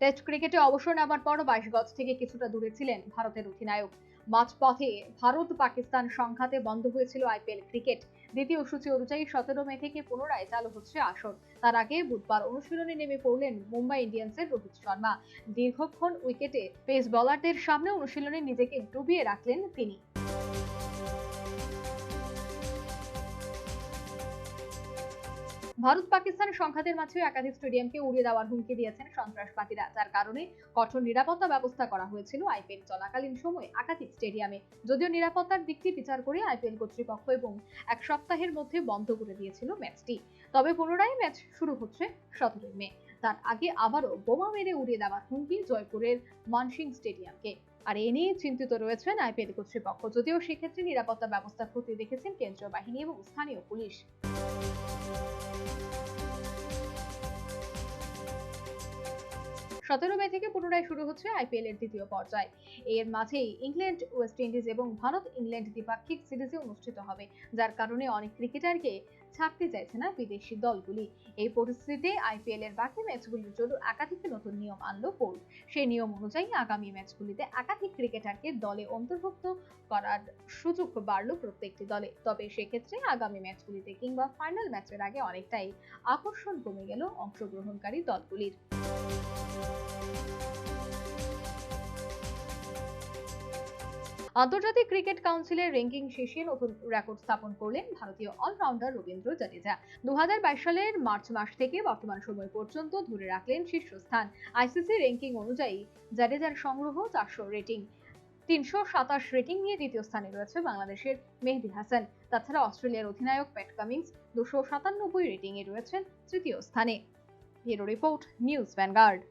Test ক্রিকেটে অবসর নেওয়ার পর 22 গজ থেকে কিছুটা দূরে ছিলেন ভারতের অধিনায়ক। মাঝপথে ভারত পাকিস্তান সংঘাতে বন্ধ হয়েছিল আইপিএল ক্রিকেট। দ্বিতীয় সূচি অনুযায়ী 17 মে থেকে পুনরায় চালু হচ্ছে আসর। তার আগে বুধবার অনুশীলনে নেমে পড়লেন মুম্বাই ইন্ডিয়ান্সের রোহিত শর্মা। দীর্ঘক্ষণ উইকেটে পেস বোলারদের সামনে অনুশীলনে নিজেকে ডুবিয়ে রাখলেন তিনি। ভারত পাকিস্তান সংঘাতের মাঝে একাধিক স্টেডিয়ামকে উড়িয়ে দেওয়ার হুমকি দিয়েছেন সন্ত্রাসবাদীরা, যার কারণে কঠোর নিরাপত্তা ব্যবস্থা করা হয়েছিল আইপিএল চলাকালীন সময়ে একাধিক স্টেডিয়ামে। যদিও নিরাপত্তার দিকটি বিচার করে আইপিএল কর্তৃপক্ষ এবং এক সপ্তাহের মধ্যে বন্ধ করে দিয়েছিল ম্যাচটি। তবে পুনরায় ম্যাচ শুরু হচ্ছে 17 মে। তার আগে আবারও বোমা মেরে উড়িয়ে দেওয়ার হুমকি জয়পুরের মানসিং স্টেডিয়ামকে। আর এ নিয়ে চিন্তিত রয়েছেন আইপিএল কর্তৃপক্ষ, যদিও সেক্ষেত্রে নিরাপত্তা ব্যবস্থা খতিয়ে দেখেছেন কেন্দ্রীয় বাহিনী এবং স্থানীয় পুলিশ। 17 মে থেকে পুনরায় শুরু হচ্ছে আইপিএল এর দ্বিতীয় পর্যায়। এর মাঝেই ইংল্যান্ড, ওয়েস্ট ইন্ডিজ এবং ভারত ইংল্যান্ড দ্বিপাক্ষিক সিরিজে অনুষ্ঠিত হবে, যার কারণে অনেক ক্রিকেটারকে ছাড়তে চাইছে না বিদেশি দলগুলি। এই পরিস্থিতিতে আইপিএল এর বাকি ম্যাচগুলির জন্য একাধিক নতুন নিয়ম আনলো বোর্ড। সেই নিয়ম অনুযায়ী আগামী ম্যাচগুলিতে একাধিক ক্রিকেটারকে দলে অন্তর্ভুক্ত করার সুযোগ বাড়লো প্রত্যেকটি দলে। তবে সেক্ষেত্রে আগামী ম্যাচগুলিতে কিংবা ফাইনাল ম্যাচের আগে অনেকটাই আকর্ষণ কমে গেল অংশগ্রহণকারী দলগুলির। আন্তর্জাতিক ক্রিকেট কাউন্সিলের র্যাঙ্কিং শীর্ষে নতুন রেকর্ড স্থাপন করলেন ভারতীয় অলরাউন্ডার রবীন্দ্র জাদেজা। 2022 সালের মার্চ মাস থেকে বর্তমান সময় পর্যন্ত ধরে রাখলেন শীর্ষস্থান। আইসিসি র্যাঙ্কিং অনুযায়ী জাদেজার সংগ্রহ 400 রেটিং। 327 রেটিং নিয়ে দ্বিতীয় স্থানে রয়েছে বাংলাদেশের মেহেদী হাসান। তাছাড়া অস্ট্রেলিয়ার অধিনায়ক প্যাট কামিন্স 297 রেটিং এ রয়েছেন তৃতীয় স্থানে। Bureau report, news vanguard.